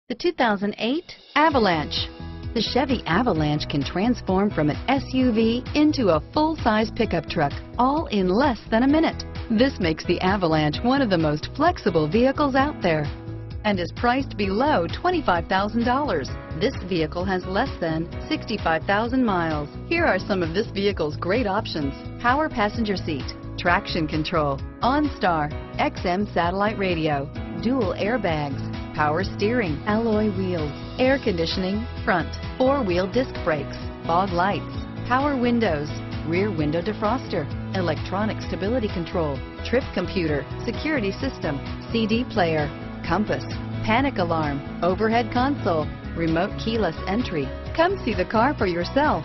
The 2008 Avalanche. The Chevy Avalanche can transform from an SUV into a full-size pickup truck, all in less than a minute. This makes the Avalanche one of the most flexible vehicles out there and is priced below $25,000. This vehicle has less than 65,000 miles. Here are some of this vehicle's great options: power passenger seat, traction control, OnStar, XM satellite radio, dual airbags, power steering, alloy wheels, air conditioning, front, four-wheel disc brakes, fog lights, power windows, rear window defroster, electronic stability control, trip computer, security system, CD player, compass, panic alarm, overhead console, remote keyless entry. Come see the car for yourself.